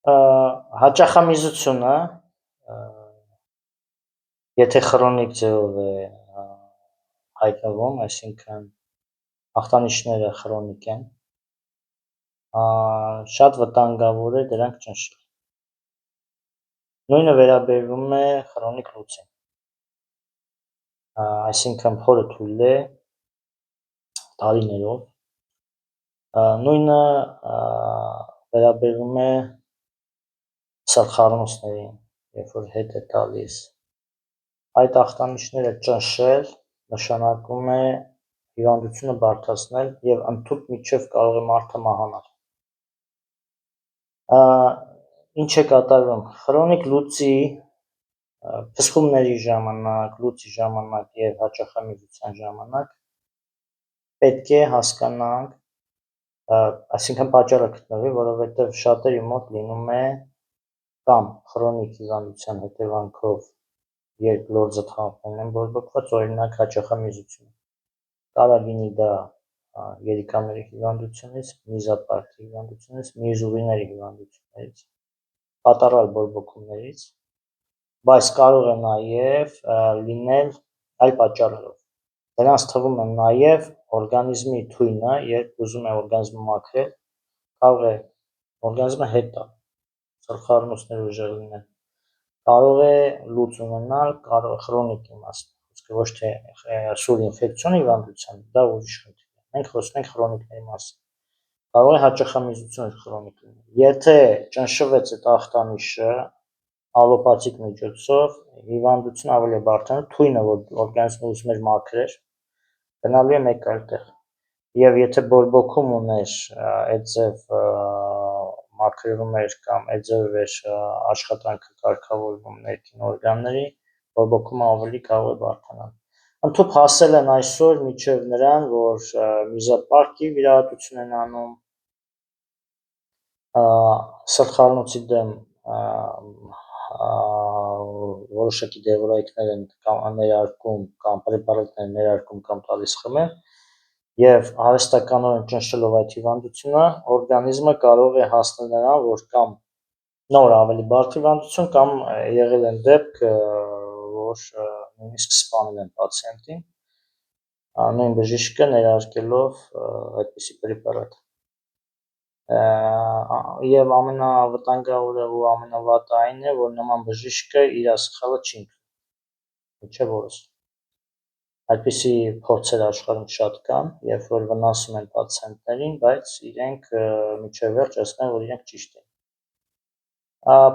Հաճախամիզությունը, եթե խրոնիկ ձևով է հայտնվում, այսինքն ախտանիշները խրոնիկ են, շատ վտանգավոր է դրանք ճնշել։ Նույնը վերաբերվում է խրոնիկ լուծին, այսինքն փորը թույլ է տարիներով, նույնը վերաբերվում է սրտխառնոցներին, երբ որ հետ է տալիս, այդ ախտանիշները ճնշել նշանակում է հիվանդությունը բարդացնել և ընդհուպ մինչև կարող է մարդը մահանալ։ Ինչ է կատարվում, խրոնիկ լուծի փսխումների ժամանակ, լուծի ժամանակ և հաճախամիզության ժամանակ պետք է հասկանանք, այսինքն պատճառը գտնվի, որովհետև շատերի մոտ լինում է կամ խրոնիկ հիվանդության հետևանքով, երբ լորձը թաղանթներն են բորբոքված, օրինակ հաճախամիզություն, կարող լինի դա երիկամների հիվանդությունից, միզապարկի հիվանդությունից, միզուղիների հիվանդություններից, պատառալ բորբոքումներից, բայց կարող է նաև լինել այլ պատճառներով, դրանց թվում են նաև օրգանիզմի թույնը, երբ ուզում է օրգանիզմը մաքրել, կարող է օրգանիզմը հետ տալ, սրտխառնոցներ ուժեղ լինեն, կարող է լուծ ունենալ, կարող է խրոնիկ իմաստով, ոչ թե սուր ինֆեկցիոն հիվանդության, դա ուրիշ խնդիր է, մենք խոսում ենք խրոնիկների մասին, կարող է հաճախամիզություն խրոնիկ լինել, եթե ճնշվեց այդ ախտանիշը ալոպաթիկ միջոցով, հիվանդությունը ավելի է բարդանում, թույնը, որ օրգանիզմը ուզում էր մաքրել, գնալու է մեկ այլ տեղ, և եթե բորբոքում ուներ այդ ձև մաքրվում էր կամ այդ ձև էր աշխատանքը կարգավորվում ներքին օրգանների, բորբոքումը ավելի կարող է բարդանալ։ Ընդհուպ հասել են այսօր մինչև նրան, որ միզապարկի վիրահատություն են անում, սրտխառնոցի դեմ որոշակի դեղորայքներ են ներարկում կամ պրեպարատներ ներարկում կամ տալիս խմել, և արհեստականորեն ճնշելով այդ հիվանդությունը, օրգանիզմը կարող է հասնել նրան, որ կամ նոր ավելի բարդ հիվանդություն, կամ եղել են դեպք, որ նույնիսկ սպանել են պացիենտին, նույն բժիշկը ներարկելով այդպիսի պրեպարատ։ Եվ ամենավտանգավորը ու ամենավատը այն է, որ նման բժիշկը իր սխալը չի ընդունում, մինչև օրս։ Այդպիսի փորձեր աշխարհում շատ կան, երբ որ վնասում են պացիենտներին, բայց իրենք մինչև վերջ ասում են, որ իրենք ճիշտ են։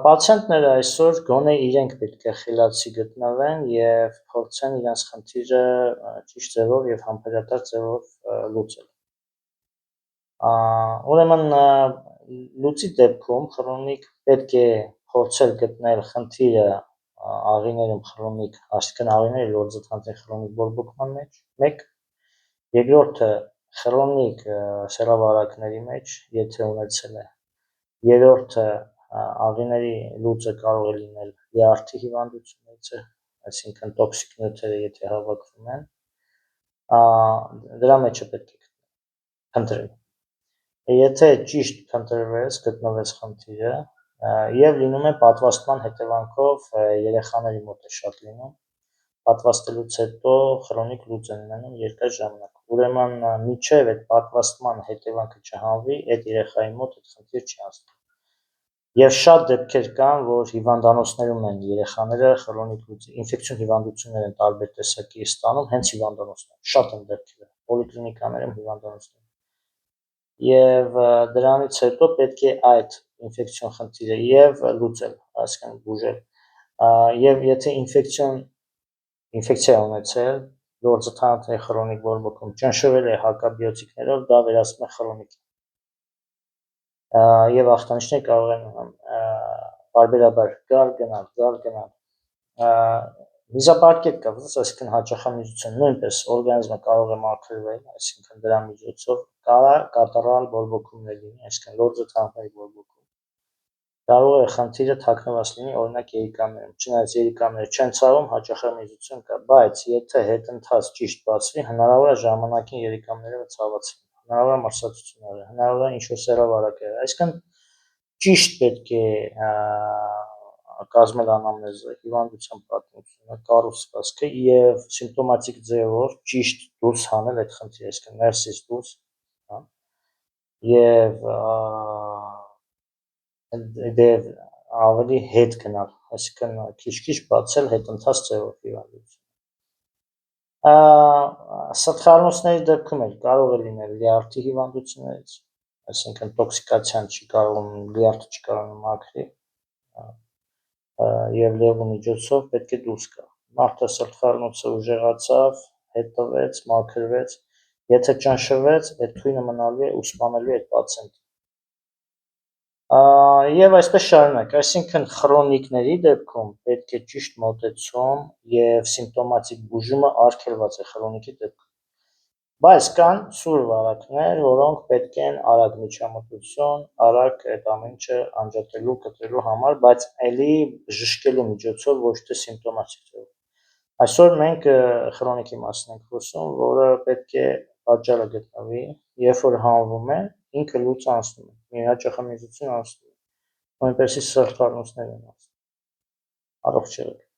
Պացիենտները այսօր գոնե իրենք պետք է խելացի գտնվեն և փորձեն իրենց խնդիրը ճիշտ ձևով և համբերատար ձևով լուծել։ Ուրեմն լուծի դեպքում խրոնիկ պետք է փորձել գտնել խնդիրը աղիներում խրոնիկ, այսինքն աղիների լորձաթանթի խրոնիկ բորբոքման մեջ, մեկ, երկրորդը խրոնիկ սեռավարակների մեջ, եթե ունեցել է, երրորդը աղիների լուծը կարող է լինել լյարդի հիվանդությունից, այսինքն տոքսիկ նյութերը եթե հավաքվում են, դրա մեջ է պետք է փնտրել, եթե ճիշտ փնտրվեց, գտնվեց խնդիրը, և լինում է պատվաստման հետևանքով երեխաների մոտ է շատ լինում, պատվաստելուց հետո խրոնիկ լուծ են ունենում երկար ժամանակ, ուրեմն մինչև այդ պատվաստման հետևանքը չհանվի, այդ երեխայի մոտ այդ խնդիր չի անցնում։ Եվ շատ դեպքեր կան, որ հիվանդանոցներում են երեխաները խրոնիկ լուծի, ինֆեկցիոն հիվանդություններ են տարբեր տեսակի ստանում, հենց հիվանդանոցներում, շատ են դեպքերը, պոլիկլինիկաներում, հիվանդանոցներում։ Եվ դրանից հետո պետք է այդ ինֆեկցիոն խնդիրը և լուծել, այսինքն բուժել, և եթե ինֆեկցիա ունեցել, լորձաթանթի խրոնիկ բորբոքում, ճնշվել է հակաբիոտիկներով, դա վերածվում է խրոնիկի։ Եվ ախտանիշները կարող են պարբերաբար գալ, միզապարկի հետ կապված, այսինքն հաճախամիզություն, նույնպես օրգանիզմը կարող է մաքրվել, այսինքն դրա միջոցով կարող կատարալ բորբոքումներ լինի, այսինքն լորձաթանթների բորբոքում, կարող է խնդիրը թաքնված լինի, օրինակ երիկամներում, չնայած երիկամները չեն ցավում, հաճախամիզություն կա, բայց եթե հետընթաց ճիշտ բացվի, հնարավոր է ժամանակին երիկամները ցավացվեն, հնարավոր է մրսածություն եղել, հնարավոր է ինչ-որ սեռավարակ եղել, այսինքն ճիշտ պետք է կազմել անամնեզը, հիվանդության պատմությունը, կառուցվածքը եւ սիմպտոմատիկ ձևով ճիշտ դուրս հանել այդ խնդիրը, այսինքն ներսից դուրս, հա, եւ դեր ավելի հետ գնալ, այսինքն քիչ-քիչ բացել հետընթաց ձևով հիվանդություն։ Սրտխառնոցների դեպքում էլ կարող է լինել լյարդի հիվանդություններից, այսինքն տոքսիկացիան չի կարող լյարդը չի կարող մաքրի, եւ լեղու միջոցով պետք է դուրս գա։ Մարդը սրտխառնոցը ուժեղացավ, հետ տվեց, մաքրվեց, եթե ճնշվեց, այդ թույնը մնալու է ու սպանելու է այդ պացիենտին։ Եվ այսպես շարունակ, այսինքն խրոնիկների դեպքում պետք է ճիշտ մոտեցում եւ սիմպտոմատիկ բուժումը արգելված է խրոնիկի դեպքում։ Բայց կան սուր վարակներ, որոնք պետք են արագ միջամտություն, արագ այդ ամեն ինչը անջատելու, կտրելու համար, բայց ելի բժշկելու միջոցով, ոչ թե սիմպտոմատիկ ձևով։ Այսօր մենք խրոնիկի մասին ենք խոսում, որը պետք է պատճառը գտնվի, երբ որ հանվում է, ինքը լուծը անցնում է, մի հաճախամիջություն անցնում է, նույնպես սրտխառնոցներ են անցնում։ Առողջ եղեք։